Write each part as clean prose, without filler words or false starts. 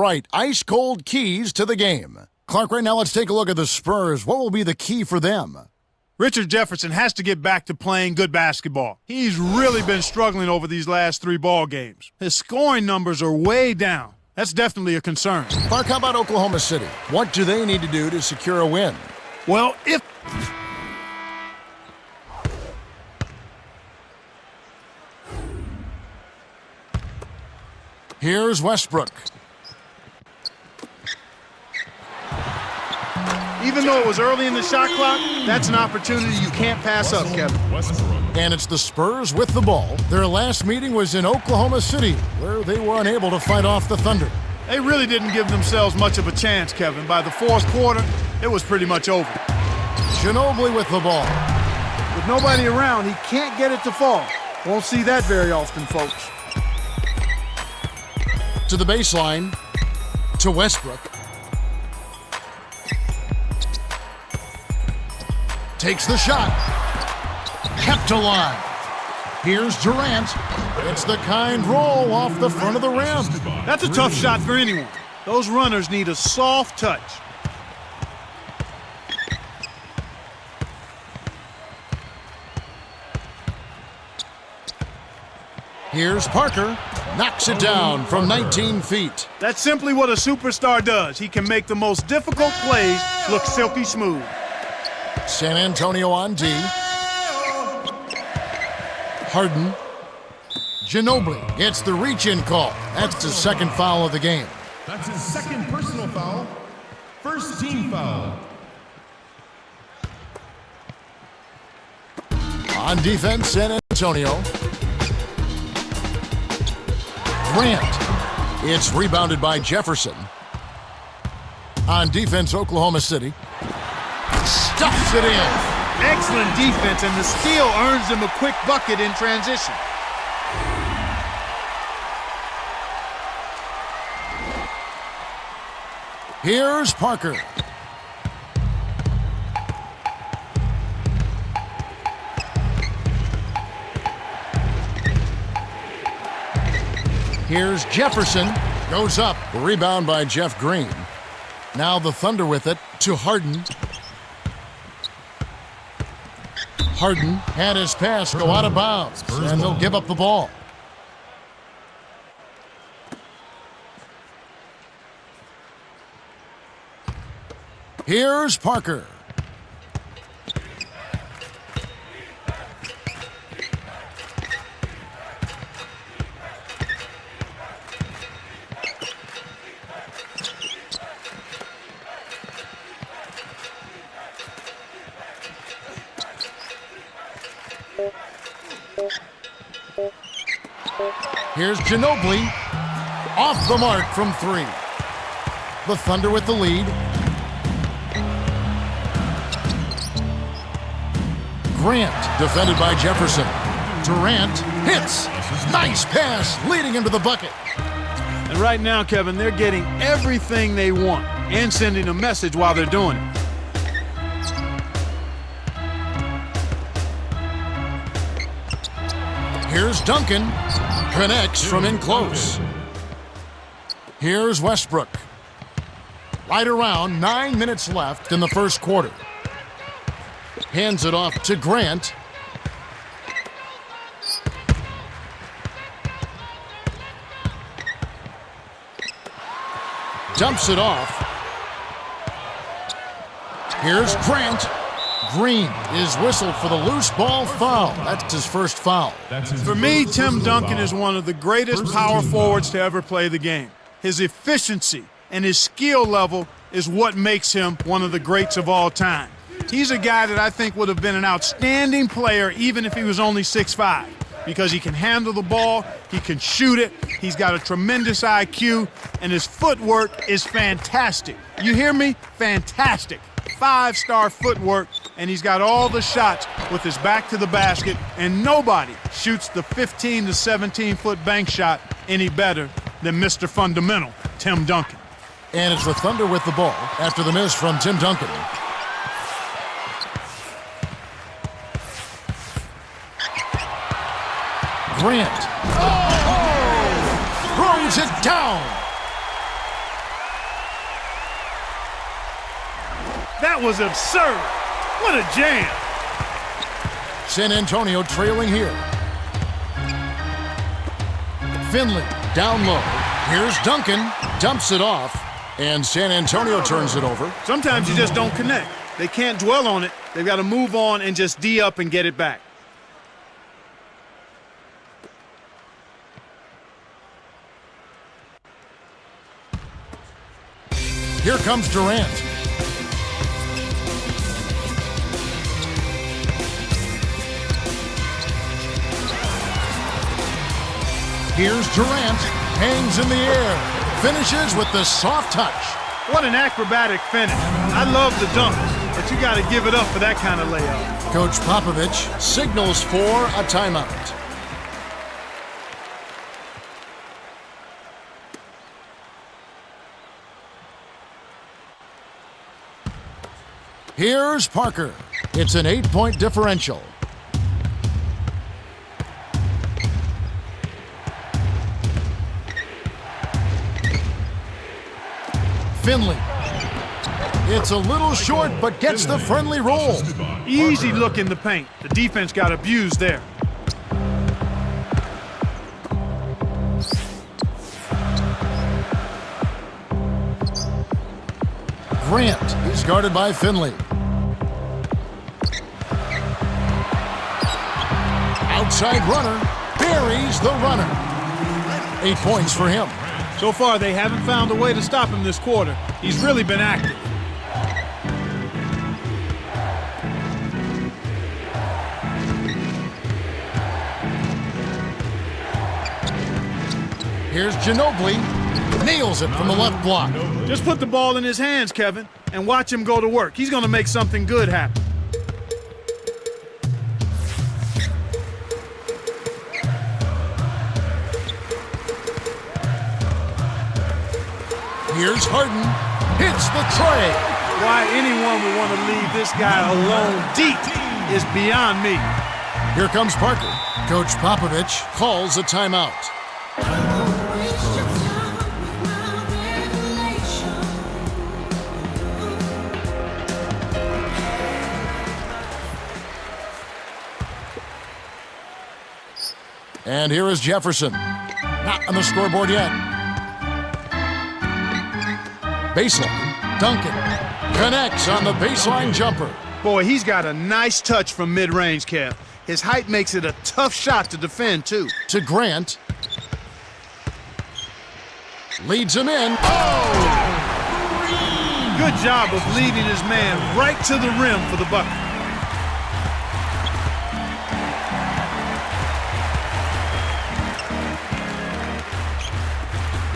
Right, ice-cold keys to the game. Clark, right now let's take a look at the Spurs. What will be the key for them? Richard Jefferson has to get back to playing good basketball. He's really been struggling over these last 3 ball games. His scoring numbers are way down. That's definitely a concern. Clark, how about Oklahoma City? What do they need to do to secure a win? Well, Here's Westbrook. Even though it was early in the shot clock, that's an opportunity you can't pass up, Kevin. And it's the Spurs with the ball. Their last meeting was in Oklahoma City, where they were unable to fight off the Thunder. They really didn't give themselves much of a chance, Kevin. By the fourth quarter, it was pretty much over. Ginobili with the ball. With nobody around, he can't get it to fall. Won't see that very often, folks. To the baseline, to Westbrook. Takes the shot. Kept alive. Here's Durant. It's the kind roll off the front of the rim. That's a tough shot for anyone. Those runners need a soft touch. Here's Parker. Knocks it down from 19 feet. That's simply what a superstar does. He can make the most difficult plays look silky smooth. San Antonio on D. Harden. Ginobili gets the reach-in call. That's his second foul of the game. That's his second personal foul. First team foul. On defense, San Antonio. Grant. It's rebounded by Jefferson. On defense, Oklahoma City. Stuffs it in. Excellent defense, and the steal earns him a quick bucket in transition. Here's Parker. Here's Jefferson. Goes up. The rebound by Jeff Green. Now the Thunder with it to Harden. Harden had his pass go out of bounds, and they'll give up the ball. Here's Parker. Here's Ginobili. Off the mark from 3. The Thunder with the lead. Grant, defended by Jefferson. Durant hits. Nice pass, leading into the bucket. And right now, Kevin, they're getting everything they want and sending a message while they're doing it. Here's Duncan. Connects from in close. Here's Westbrook. Right around 9 minutes left in the first quarter. Hands it off to Grant. Dumps it off. Here's Grant. Green is whistled for the loose ball foul. That's his first foul. For me, Tim Duncan is one of the greatest power forwards to ever play the game. His efficiency and his skill level is what makes him one of the greats of all time. He's a guy that I think would have been an outstanding player even if he was only 6'5", because he can handle the ball, he can shoot it, he's got a tremendous IQ, and his footwork is fantastic. You hear me? Fantastic. 5-star footwork, and he's got all the shots with his back to the basket, and nobody shoots the 15 to 17-foot bank shot any better than Mr. Fundamental, Tim Duncan. And it's the Thunder with the ball after the miss from Tim Duncan. Grant throws it down. That was absurd. What a jam. San Antonio trailing here. Finley down low. Here's Duncan. Dumps it off. And San Antonio turns it over. Sometimes you just don't connect. They can't dwell on it. They've got to move on and just D up and get it back. Here comes Durant. Here's Durant. Hangs in the air. Finishes with the soft touch. What an acrobatic finish. I love the dunks, but you got to give it up for that kind of layup. Coach Popovich signals for a timeout. Here's Parker. It's an 8-point differential. Finley. It's a little short, but gets the friendly roll. Easy look in the paint. The defense got abused there. Grant. He's guarded by Finley. Outside runner. Buries the runner. 8 points for him. So far, they haven't found a way to stop him this quarter. He's really been active. Here's Ginobili. Nails it from the left block. Just put the ball in his hands, Kevin, and watch him go to work. He's going to make something good happen. Here's Harden. Hits the tray. Why anyone would want to leave this guy alone deep is beyond me. Here comes Parker. Coach Popovich calls a timeout. And here is Jefferson. Not on the scoreboard yet. Baseline. Duncan connects on the baseline jumper. Boy, he's got a nice touch from mid-range, Kev. His height makes it a tough shot to defend, too. To Grant. Leads him in. Oh! Good job of leading his man right to the rim for the bucket.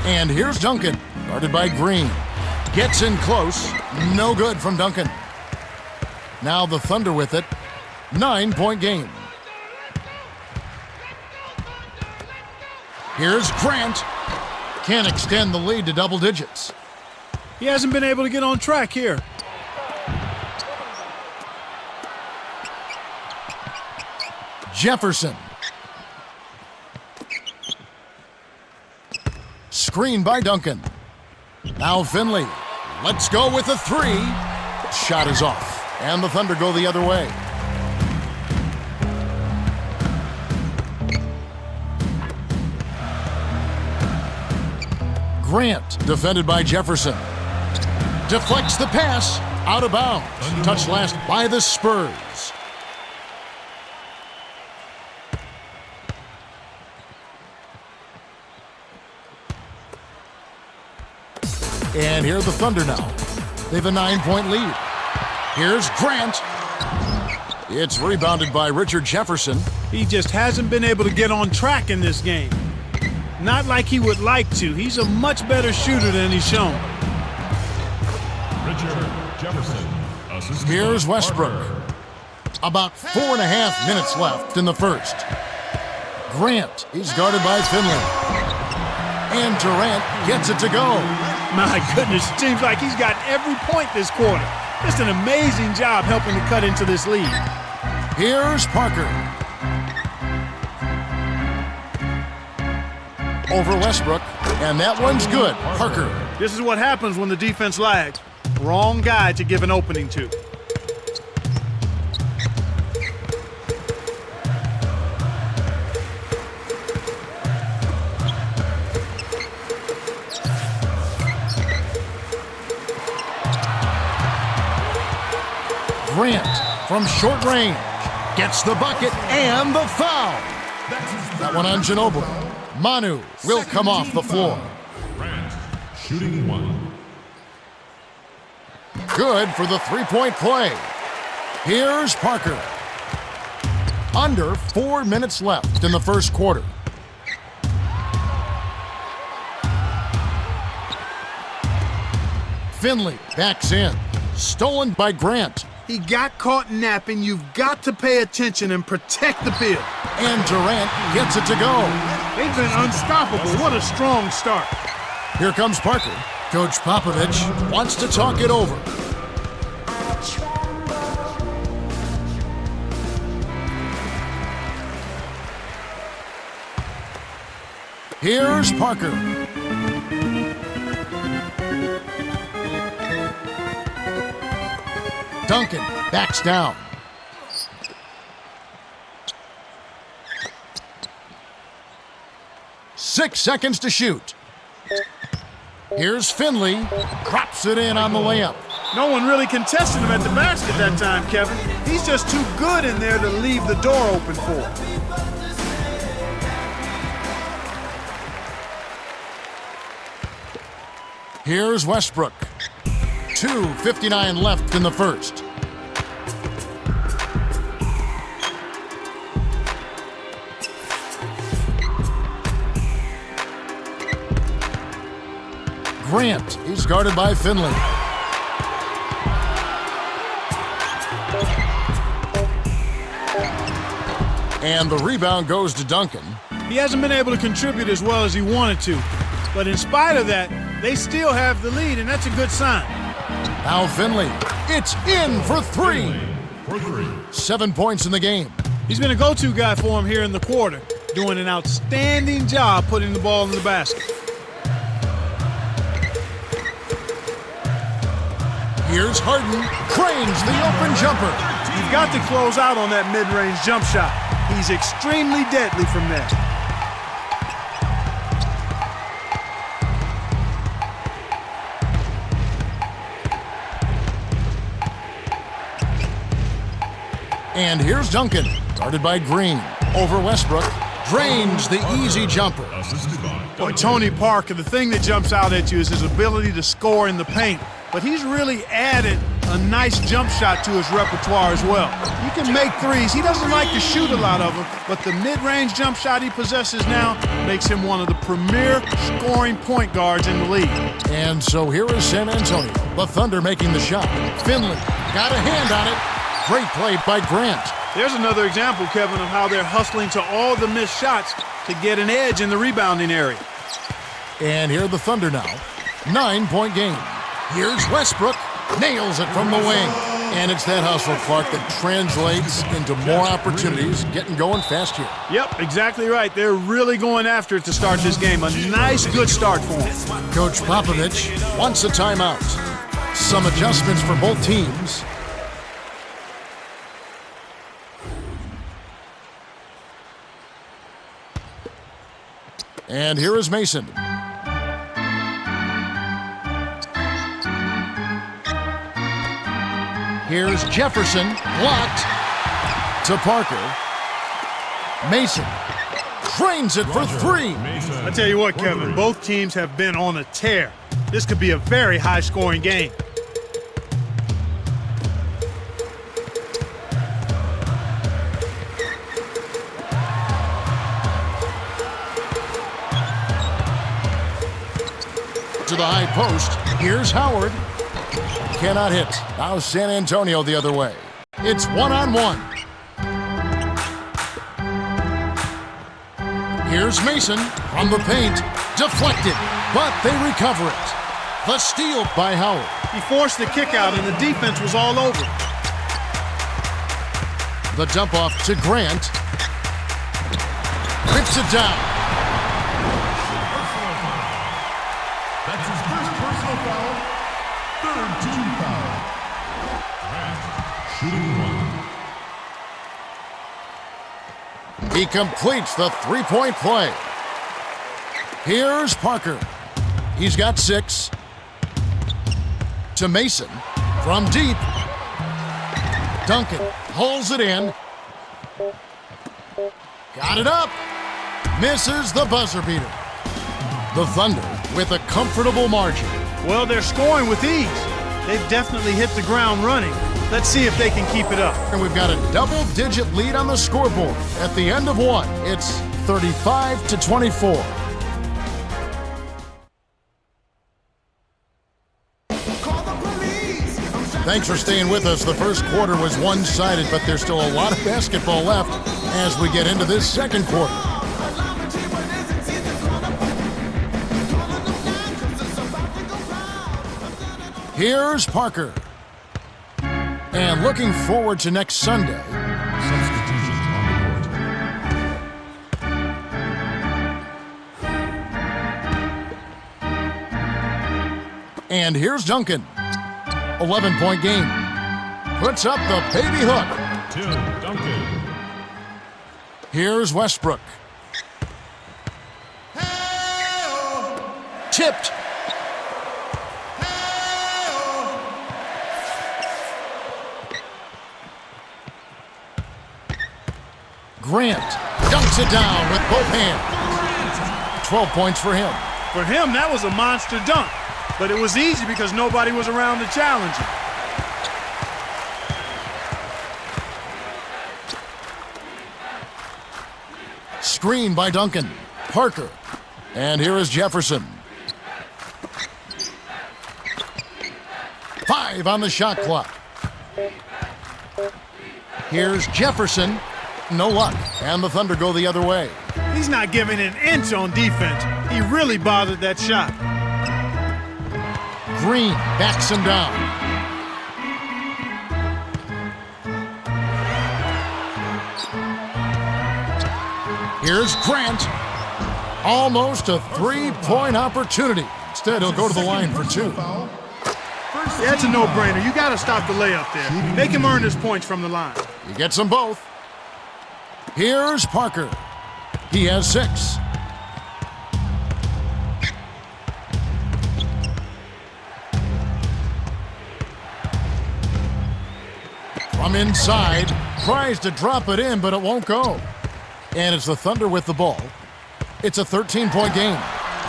And here's Duncan, guarded by Green. Gets in close. No good from Duncan. Now the Thunder with it. 9-point game. Here's Grant. Can't extend the lead to double digits. He hasn't been able to get on track here. Jefferson. Screen by Duncan. Now Finley. Let's go with a three. Shot is off. And the Thunder go the other way. Grant, defended by Jefferson. Deflects the pass. Out of bounds. Touched last by the Spurs. And here are the Thunder now. They have a 9-point lead. Here's Grant. It's rebounded by Richard Jefferson. He just hasn't been able to get on track in this game. Not like he would like to. He's a much better shooter than he's shown. Richard Jefferson. Here's Westbrook. About 4.5 minutes left in the first. Grant is guarded by Finley. And Durant gets it to go. My goodness, it seems like he's got every point this quarter. Just an amazing job helping to cut into this lead. Here's Parker. Over Westbrook, and that one's good. Parker. This is what happens when the defense lags. Wrong guy to give an opening to. Grant from short range gets the bucket and the foul. That one on Ginobili. Manu will come off the floor. Grant, shooting one. Good for the three-point play. Here's Parker. Under 4 minutes left in the first quarter. Finley backs in. Stolen by Grant. He got caught napping. You've got to pay attention and protect the field. And Durant gets it to go. They've been unstoppable. What a strong start. Here comes Parker. Coach Popovich wants to talk it over. Here's Parker. Duncan backs down. Six seconds to shoot. Here's Finley. Drops it in on the layup. No one really contested him at the basket that time, Kevin. He's just too good in there to leave the door open for him. Here's Westbrook. 2:59 left in the first. Grant is guarded by Finley. And the rebound goes to Duncan. He hasn't been able to contribute as well as he wanted to. But in spite of that, they still have the lead, and that's a good sign. Now Finley. It's in for three. 7 points in the game. He's been a go-to guy for him here in the quarter, doing an outstanding job putting the ball in the basket. Here's Harden. Cranes the open jumper. You've got to close out on that mid-range jump shot. He's extremely deadly from there. And here's Duncan, guarded by Green. Over Westbrook, drains the easy jumper. Boy, Tony Parker, the thing that jumps out at you is his ability to score in the paint. But he's really added a nice jump shot to his repertoire as well. He can make threes. He doesn't like to shoot a lot of them, but the mid-range jump shot he possesses now makes him one of the premier scoring point guards in the league. And so here is San Antonio, the Thunder making the shot. Finley got a hand on it. Great play by Grant. There's another example, Kevin, of how they're hustling to all the missed shots to get an edge in the rebounding area. And here are the Thunder now. 9-point game. Here's Westbrook. Nails it from the wing. And it's that hustle, Clark, that translates into more opportunities, getting going fast here. Yep, exactly right. They're really going after it to start this game. A nice, good start for them. Coach Popovich wants a timeout. Some adjustments for both teams. And here is Mason. Here's Jefferson, blocked to Parker. Mason cranes it for three. I tell you what, Kevin, both teams have been on a tear. This could be a very high-scoring game. To the high post. Here's Howard. Cannot hit. Now San Antonio the other way. It's one-on-one. Here's Mason from the paint. Deflected, but they recover it. The steal by Howard. He forced the kick out, and the defense was all over. The dump off to Grant. Rips it down. Third team foul. Shooting 1. He completes the three-point play. Here's Parker. He's got 6. To Mason. From deep. Duncan pulls it in. Got it up. Misses the buzzer beater. The Thunder with a comfortable margin. Well, they're scoring with ease. They've definitely hit the ground running. Let's see if they can keep it up. And we've got a double-digit lead on the scoreboard. At the end of one, it's 35-24. Thanks for staying with us. The first quarter was one-sided, but there's still a lot of basketball left as we get into this second quarter. Here's Parker. And looking forward to next Sunday. Substitutions on the court. And here's Duncan. 11-point game. Puts up the baby hook. Tim Duncan. Here's Westbrook. Tipped. Grant dunks it down with both hands. 12 points for him. For him, that was a monster dunk. But it was easy because nobody was around to challenge him. Screen by Duncan. Parker. And here is Jefferson. 5 on the shot clock. Here's Jefferson. No luck. And the Thunder go the other way. He's not giving an inch on defense. He really bothered that shot. Green backs him down. Here's Grant. Almost a three-point opportunity. Instead, he'll go to the line for 2. Yeah, it's a no-brainer. You got to stop the layup there. Make him earn his points from the line. He gets them both. Here's Parker. He has 6. From inside, tries to drop it in, but it won't go. And it's the Thunder with the ball. It's a 13-point game.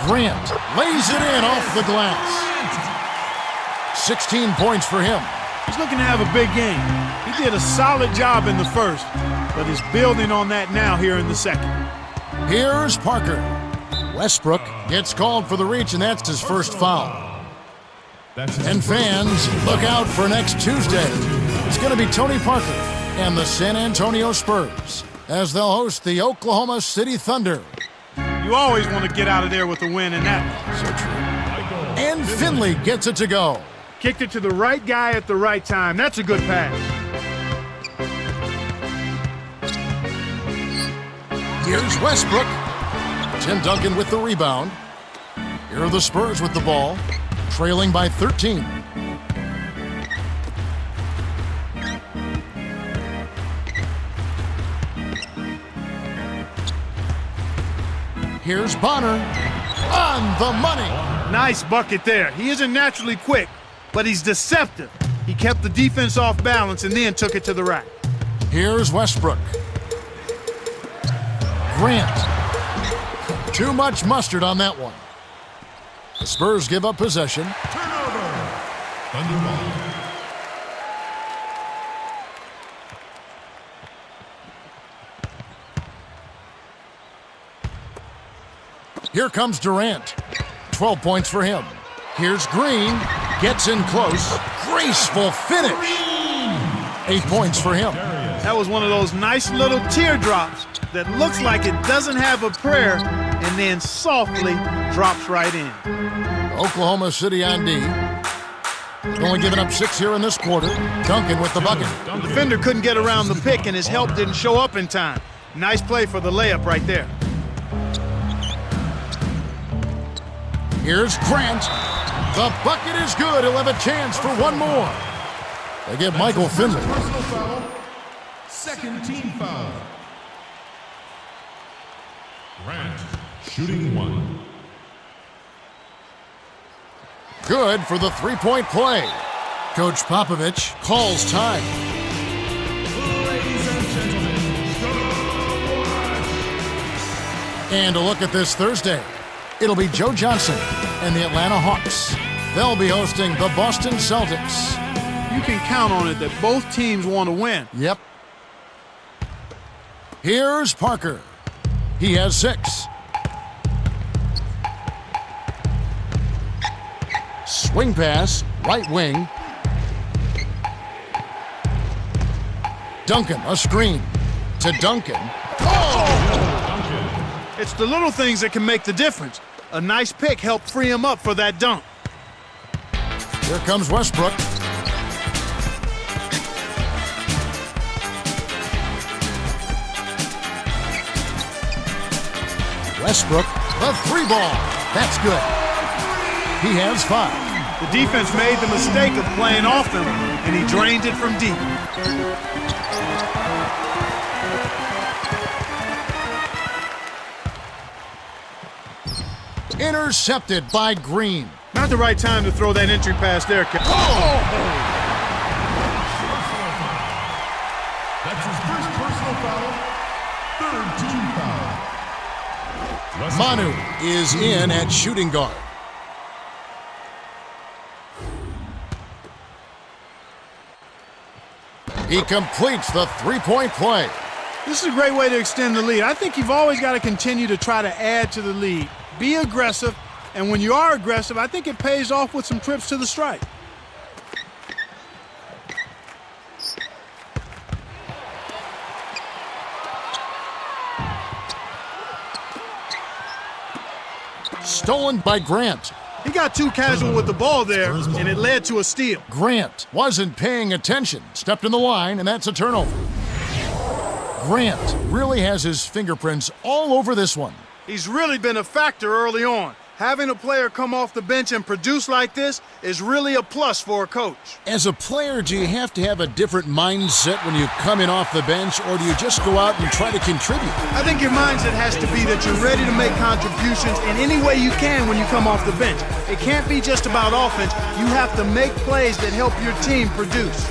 Grant lays it in off the glass. 16 points for him. He's looking to have a big game. He did a solid job in the first, but is building on that now here in the second. Here's Parker. Westbrook gets called for the reach, and that's his first foul. And fans, look out for next Tuesday. It's going to be Tony Parker and the San Antonio Spurs as they'll host the Oklahoma City Thunder. You always want to get out of there with a win in that one. So true. And Finley gets it to go. Kicked it to the right guy at the right time. That's a good pass. Here's Westbrook. Tim Duncan with the rebound. Here are the Spurs with the ball, trailing by 13. Here's Bonner on the money. Nice bucket there. He isn't naturally quick, but he's deceptive. He kept the defense off balance and then took it to the rack. Here's Westbrook. Grant. Too much mustard on that one. The Spurs give up possession. Turnover. Thunder ball. Here comes Durant. 12 points for him. Here's Green. Gets in close. Graceful finish. 8 points for him. That was one of those nice little teardrops that looks like it doesn't have a prayer and then softly drops right in. Oklahoma City on D. Only giving up 6 here in this quarter. Duncan with the bucket. The defender couldn't get around the pick and his help didn't show up in time. Nice play for the layup right there. Here's Grant. The bucket is good. He'll have a chance for one more. They get Michael Finley. Personal foul. Second team foul. Grant, shooting 1. Good for the three-point play. Coach Popovich calls time. Ladies and gentlemen, And a look at this Thursday. It'll be Joe Johnson and the Atlanta Hawks. They'll be hosting the Boston Celtics. You can count on it that both teams want to win. Yep. Here's Parker. He has 6. Swing pass, right wing. Duncan, a screen. To Duncan. Oh! It's the little things that can make the difference. A nice pick helped free him up for that dunk. Here comes Westbrook. Westbrook, the 3-ball. That's good. He has 5. The defense made the mistake of playing off him, and he drained it from deep. Intercepted by Green. Not the right time to throw that entry pass there, Kevin. that's his first personal foul. Third team foul. Manu is in at shooting guard. He completes the three-point play. This is a great way to extend the lead. I think you've always got to continue to try to add to the lead. Be aggressive, and when you are aggressive, I think it pays off with some trips to the stripe. Stolen by Grant. He got too casual with the ball there, and it led to a steal. Grant wasn't paying attention. Stepped in the line, and that's a turnover. Grant really has his fingerprints all over this one. He's really been a factor early on. Having a player come off the bench and produce like this is really a plus for a coach. As a player, do you have to have a different mindset when you come in off the bench, or do you just go out and try to contribute? I think your mindset has to be that you're ready to make contributions in any way you can when you come off the bench. It can't be just about offense. You have to make plays that help your team produce.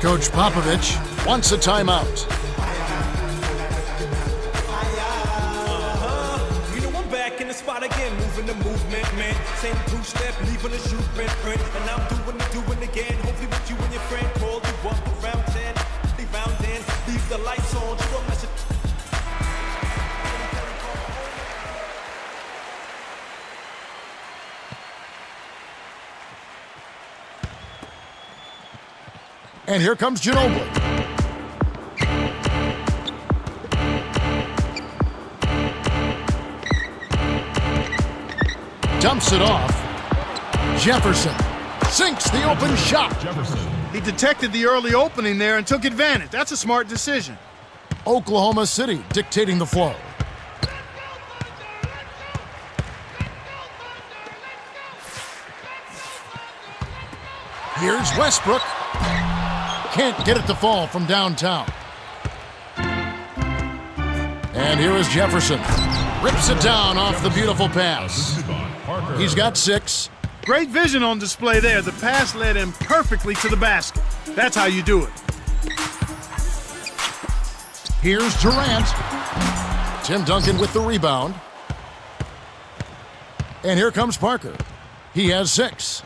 Coach Popovich wants a timeout. Spot again, moving the movement, man. Same two-step, leaving a shoe print. And I'm doing again. Hopefully with you and your friend, call you up around 10. Around 10, leave the lights on. You don't mess it. And here comes Ginobili. Dumps it off. Jefferson sinks the open shot. Jefferson. He detected the early opening there and took advantage. That's a smart decision. Oklahoma City dictating the flow. Here's Westbrook. Can't get it to fall from downtown. And here is Jefferson. Rips it down off the beautiful pass. He's got 6. Great vision on display there. The pass led him perfectly to the basket. That's how you do it. Here's Durant. Tim Duncan with the rebound. And here comes Parker. He has 6.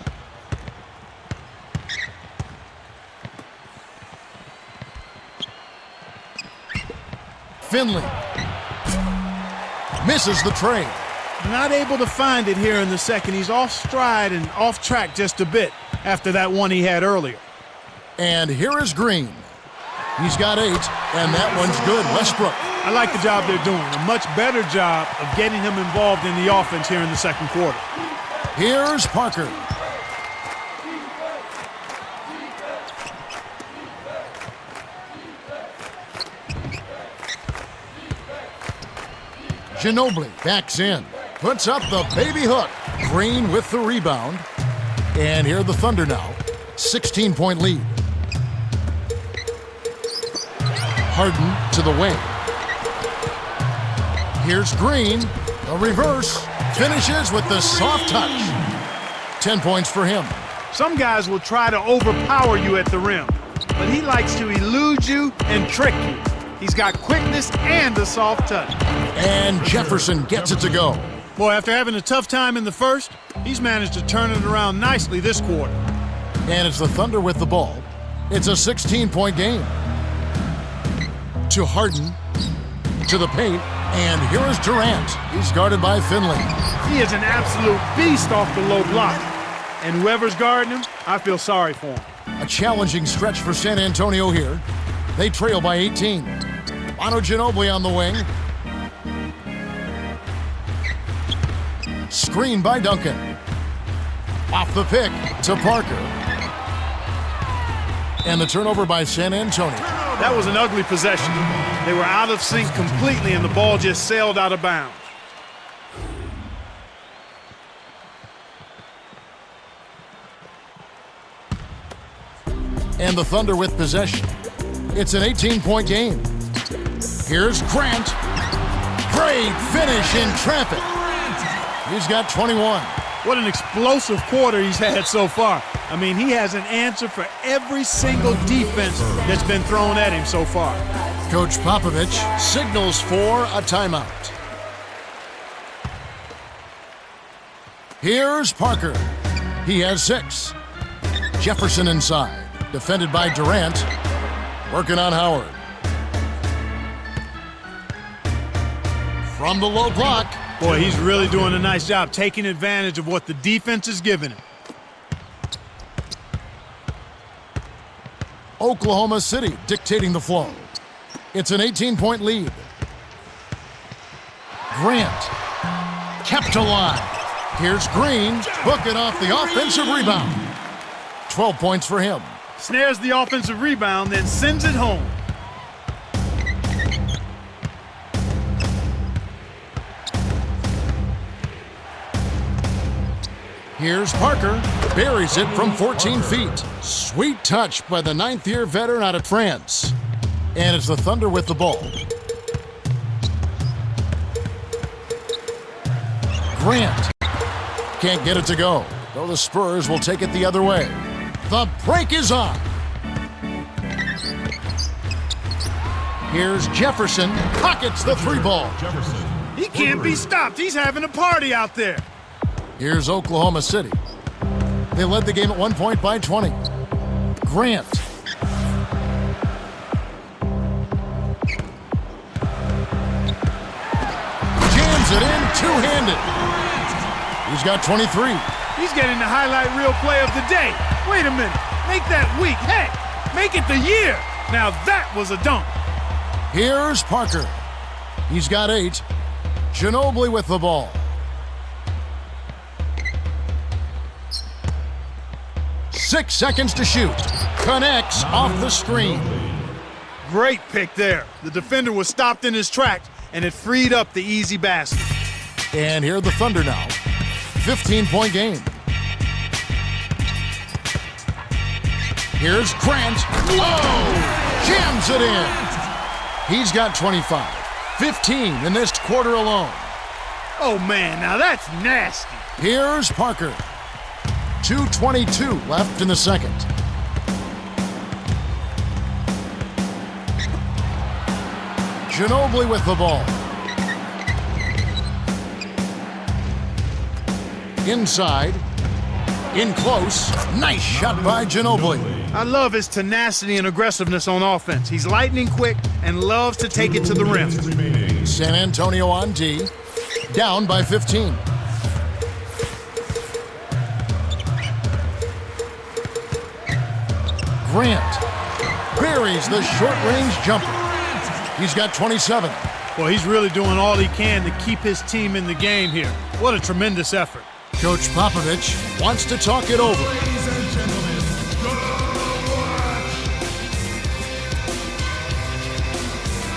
Finley misses the trade. Not able to find it here in the second. He's off stride and off track just a bit after that one he had earlier. And here is Green. He's got 8, and that one's good. Westbrook. I like the job they're doing. A much better job of getting him involved in the offense here in the second quarter. Here's Parker. Ginobili backs in. Puts up the baby hook. Green with the rebound. And here are the Thunder now. 16-point lead. Harden to the wing. Here's Green. A reverse. Finishes with the soft touch. 10 points for him. Some guys will try to overpower you at the rim, but he likes to elude you and trick you. He's got quickness and a soft touch. And Jefferson gets it to go. Boy, after having a tough time in the first, he's managed to turn it around nicely this quarter. And it's the Thunder with the ball. It's a 16-point game. To Harden. To the paint. And here is Durant. He's guarded by Finley. He is an absolute beast off the low block. And whoever's guarding him, I feel sorry for him. A challenging stretch for San Antonio here. They trail by 18. Manu Ginobili on the wing. Screen by Duncan. Off the pick to Parker. And the turnover by San Antonio. That was an ugly possession. They were out of sync completely, and the ball just sailed out of bounds. And the Thunder with possession. It's an 18-point game. Here's Grant. Great finish in traffic. He's got 21. What an explosive quarter he's had so far. I mean, he has an answer for every single defense that's been thrown at him so far. Coach Popovich signals for a timeout. Here's Parker. He has 6. Jefferson inside. Defended by Durant. Working on Howard. From the low block. Boy, he's really doing a nice job taking advantage of what the defense is giving him. Oklahoma City dictating the flow. It's an 18-point lead. Grant kept alive. Here's Green, hooking off the offensive rebound. 12 points for him. Snares the offensive rebound, then sends it home. Here's Parker, buries it from 14 feet. Sweet touch by the 9th-year veteran out of France. And it's the Thunder with the ball. Grant can't get it to go, though the Spurs will take it the other way. The break is on. Here's Jefferson, pockets the 3-ball. He can't be stopped. He's having a party out there. Here's Oklahoma City. They led the game at 1 point by 20. Grant. Jams it in two-handed. He's got 23. He's getting the highlight reel play of the day. Wait a minute. Make that week. Heck, make it the year. Now that was a dunk. Here's Parker. He's got 8. Ginobili with the ball. Six seconds to shoot. Connects off the screen. Great pick there. The defender was stopped in his tracks, and it freed up the easy basket. And here are the Thunder now. 15-point game. Here's Grant. Oh! Jams it in. He's got 25. 15 in this quarter alone. Oh, man, now that's nasty. Here's Parker. 2:22 left in the second. Ginobili with the ball. Inside. In close. Nice shot by Ginobili. I love his tenacity and aggressiveness on offense. He's lightning quick and loves to take it to the rim. San Antonio on D. Down by 15. Grant buries the short-range jumper. He's got 27. Well, he's really doing all he can to keep his team in the game here. What a tremendous effort. Coach Popovich wants to talk it over. Ladies and gentlemen, go watch!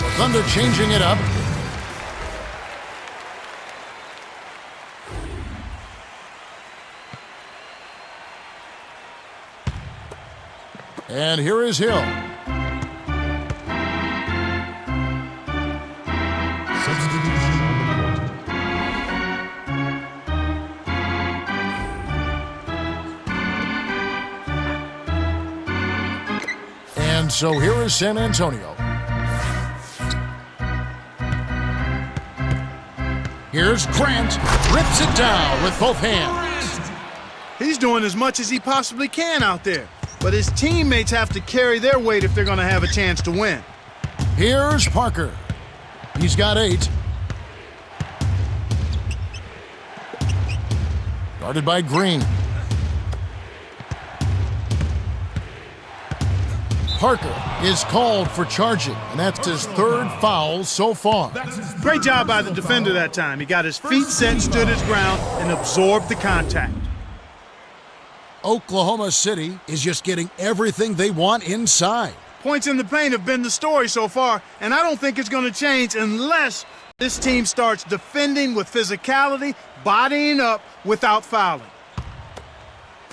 The Thunder changing it up. And here is Hill. Substitution on the court. And so here is San Antonio. Here's Grant. Rips it down with both hands. He's doing as much as he possibly can out there. But his teammates have to carry their weight if they're going to have a chance to win. Here's Parker. He's got 8. Guarded by Green. Parker is called for charging, and that's his 3rd foul so far. Great job by the defender that time. He got his feet set, stood his ground, and absorbed the contact. Oklahoma City is just getting everything they want inside. Points in the paint have been the story so far, and I don't think it's going to change unless this team starts defending with physicality, bodying up without fouling.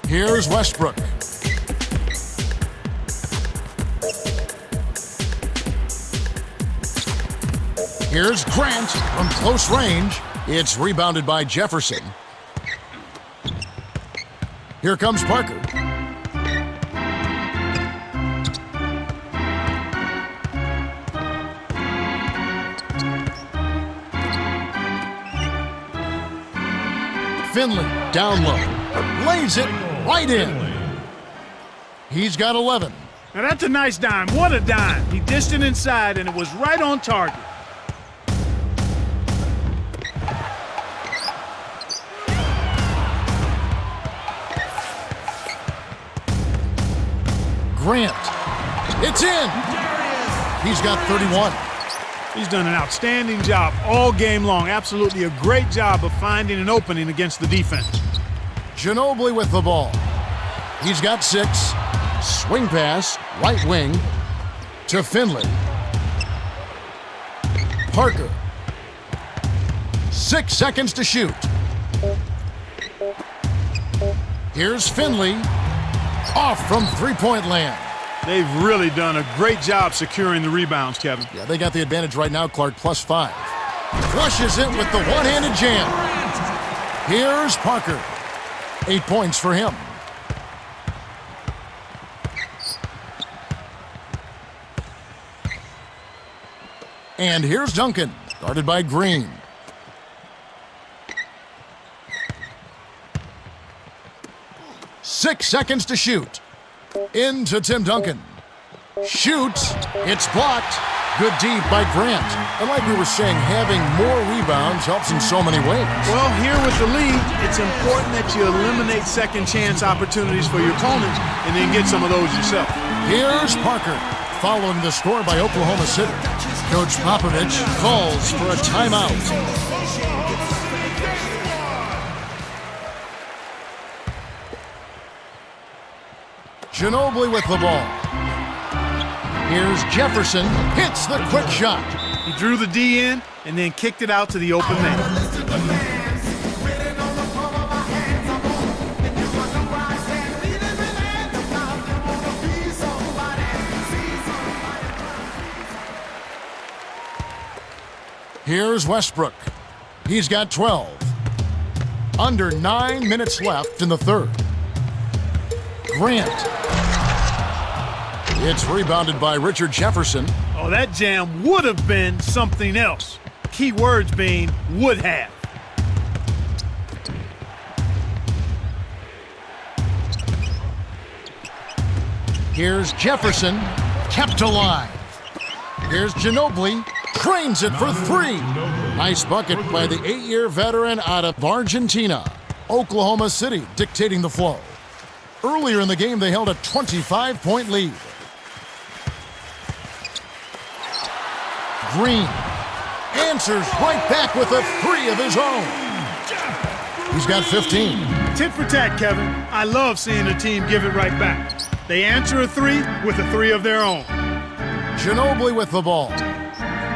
Here's Westbrook. Here's Grant from close range. It's rebounded by Jefferson. Here comes Parker. Finley down low. Lays it right in. He's got 11. Now that's a nice dime. What a dime. He dished it inside, and it was right on target. Grant. It's in. He's got 31. He's done an outstanding job all game long. Absolutely a great job of finding an opening against the defense. Ginobili with the ball. He's got 6. Swing pass, right wing to Finley. Parker. 6 seconds to shoot. Here's Finley. Off from three-point land. They've really done a great job securing the rebounds, Kevin. Yeah, they got the advantage right now, Clark, +5. Flushes it with the one-handed jam. Here's Parker. 8 points for him. And here's Duncan, guarded by Green. Six seconds to shoot. Into Tim Duncan. Shoots. It's blocked. Good D by Grant. And like we were saying, having more rebounds helps in so many ways. Well, here with the lead, it's important that you eliminate second chance opportunities for your opponents and then get some of those yourself. Here's Parker. Following the score by Oklahoma City, Coach Popovich calls for a timeout. Ginobili with the ball. Here's Jefferson, hits the quick shot. He drew the D in and then kicked it out to the open man. Here's Westbrook. He's got 12. Under 9 minutes left in the third. Grant. It's rebounded by Richard Jefferson. Oh, that jam would have been something else. Key words being would have. Here's Jefferson, kept alive. Here's Ginobili, cranes it for 3. Nice bucket by the 8-year veteran out of Argentina. Oklahoma City dictating the flow. Earlier in the game, they held a 25-point lead. Green answers right back with a 3 of his own. He's got 15. Tit for tat, Kevin. I love seeing a team give it right back. They answer a 3 with a 3 of their own. Ginobili with the ball.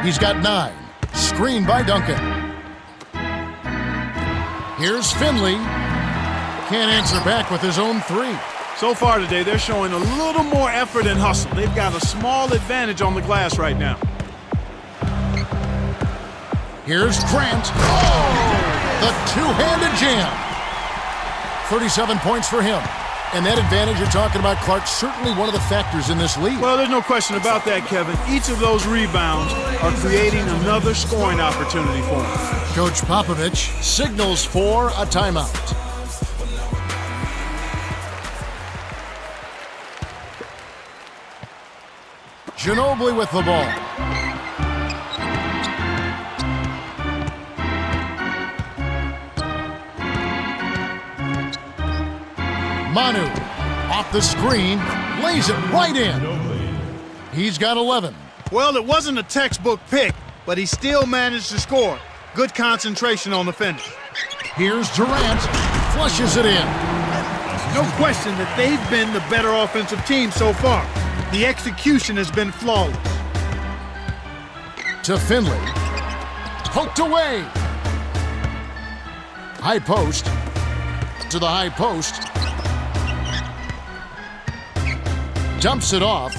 He's got 9. Screened by Duncan. Here's Finley. Can't answer back with his own 3. So far today, they're showing a little more effort and hustle. They've got a small advantage on the glass right now. Here's Grant. Oh! The two-handed jam. 37 points for him. And that advantage you're talking about, Clark, certainly one of the factors in this league. Well, there's no question about that, Kevin. Each of those rebounds are creating another scoring opportunity for him. Coach Popovich signals for a timeout. Ginobili with the ball. Manu, off the screen, lays it right in. He's got 11. Well, it wasn't a textbook pick, but he still managed to score. Good concentration on the finish. Here's Durant, flushes it in. No question that they've been the better offensive team so far. The execution has been flawless. To Finley, poked away. High post, to the high post. Dumps it off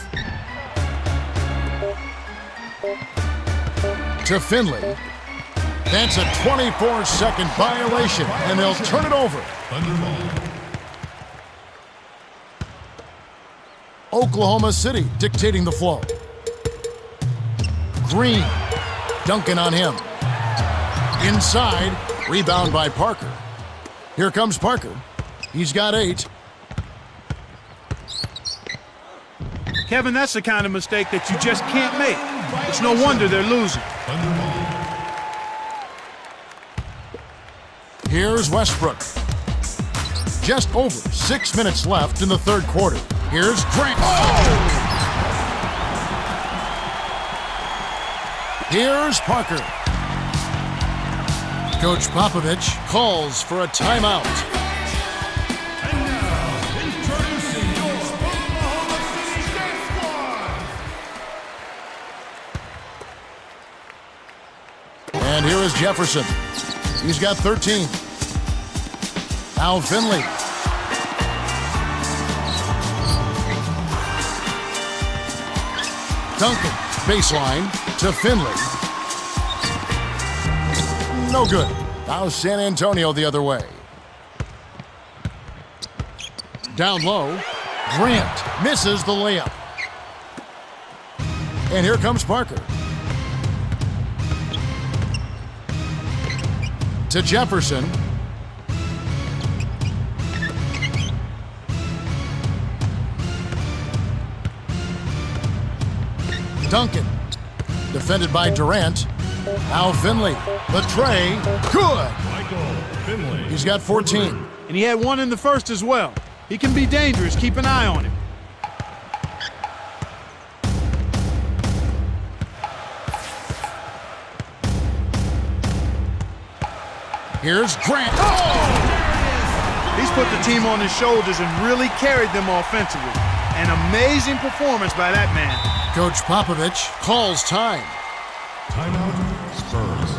to Finley. That's a 24-second violation, and they'll turn it over. Oklahoma City dictating the flow. Green, dunking on him. Inside, rebound by Parker. Here comes Parker. He's got 8. Kevin, that's the kind of mistake that you just can't make. It's no wonder they're losing. Here's Westbrook. Just over 6 minutes left in the third quarter. Here's Grant. Oh! Here's Parker. Coach Popovich calls for a timeout. And now, introducing your Oklahoma City Death Squad. And here is Jefferson. He's got 13. Now Finley. Duncan, baseline to Finley. No good. Now San Antonio the other way. Down low, Grant misses the layup. And here comes Parker. To Jefferson. Duncan, defended by Durant. Now Finley, the tray, good. Michael Finley. He's got 14. And he had one in the first as well. He can be dangerous. Keep an eye on him. Here's Grant. Oh! He's put the team on his shoulders and really carried them offensively. An amazing performance by that man. Coach Popovich calls time. Timeout, Spurs.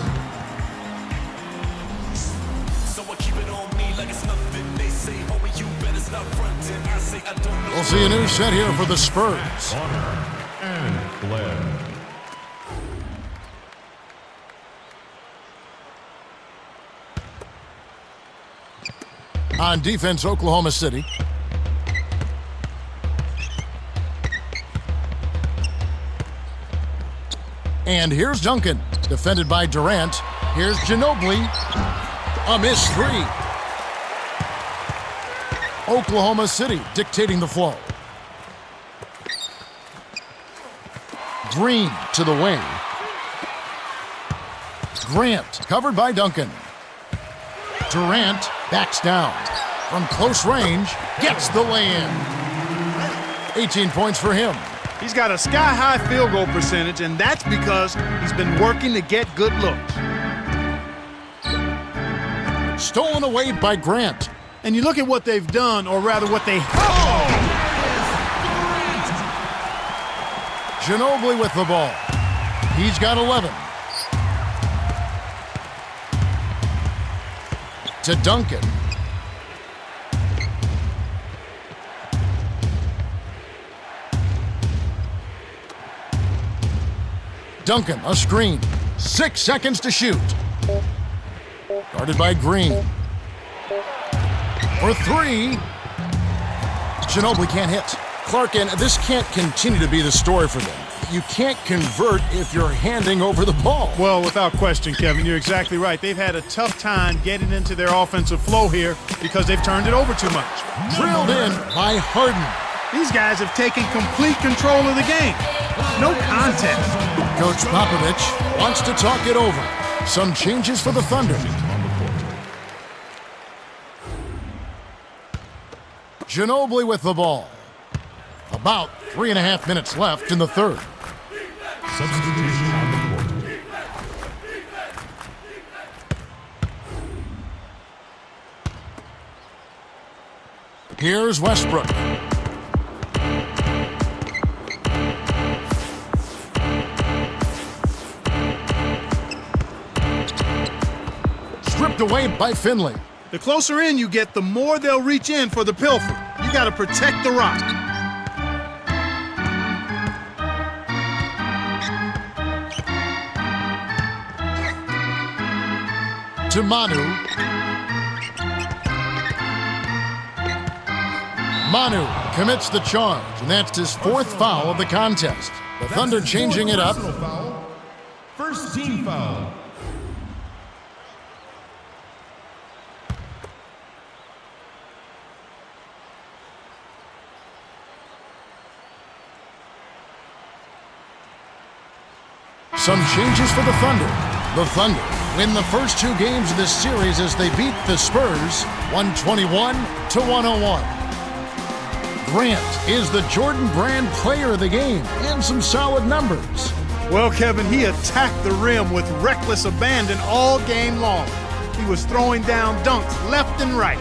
So I keep it on me like it's nothing. They say, homie, you better stop fronting. I say I don't know. We'll see a new set here for the Spurs. Honor and Glenn. On defense, Oklahoma City. And here's Duncan, defended by Durant. Here's Ginobili. A missed 3. Oklahoma City dictating the flow. Green to the wing. Grant covered by Duncan. Durant backs down. From close range, gets the lay-in. 18 points for him. He's got a sky-high field goal percentage, and that's because he's been working to get good looks. Stolen away by Grant. And you look at what they've done, or rather what they... Ginobili with the ball. He's got 11. To Duncan. Duncan, a screen. 6 seconds to shoot. Guarded by Green. For three. Ginobili can't hit. Clark, and this can't continue to be the story for them. You can't convert if you're handing over the ball. Well, without question, Kevin, you're exactly right. They've had a tough time getting into their offensive flow here because they've turned it over too much. Drilled in by Harden. These guys have taken complete control of the game. No contest. Coach Popovich wants to talk it over. Some changes for the Thunder. Ginobili with the ball. About 3.5 minutes left in the third. Substitution on the court. Here's Westbrook. Stripped away by Finley. The closer in you get, the more they'll reach in for the pilfer. You got to protect the rock. To Manu. Manu commits the charge, and that's his fourth foul of the contest. The Thunder changing it up. Foul. First team foul. Some changes for the Thunder. The Thunder win the first 2 games of this series as they beat the Spurs 121-101. Grant is the Jordan Brand player of the game and some solid numbers. Well, Kevin, he attacked the rim with reckless abandon all game long. He was throwing down dunks left and right.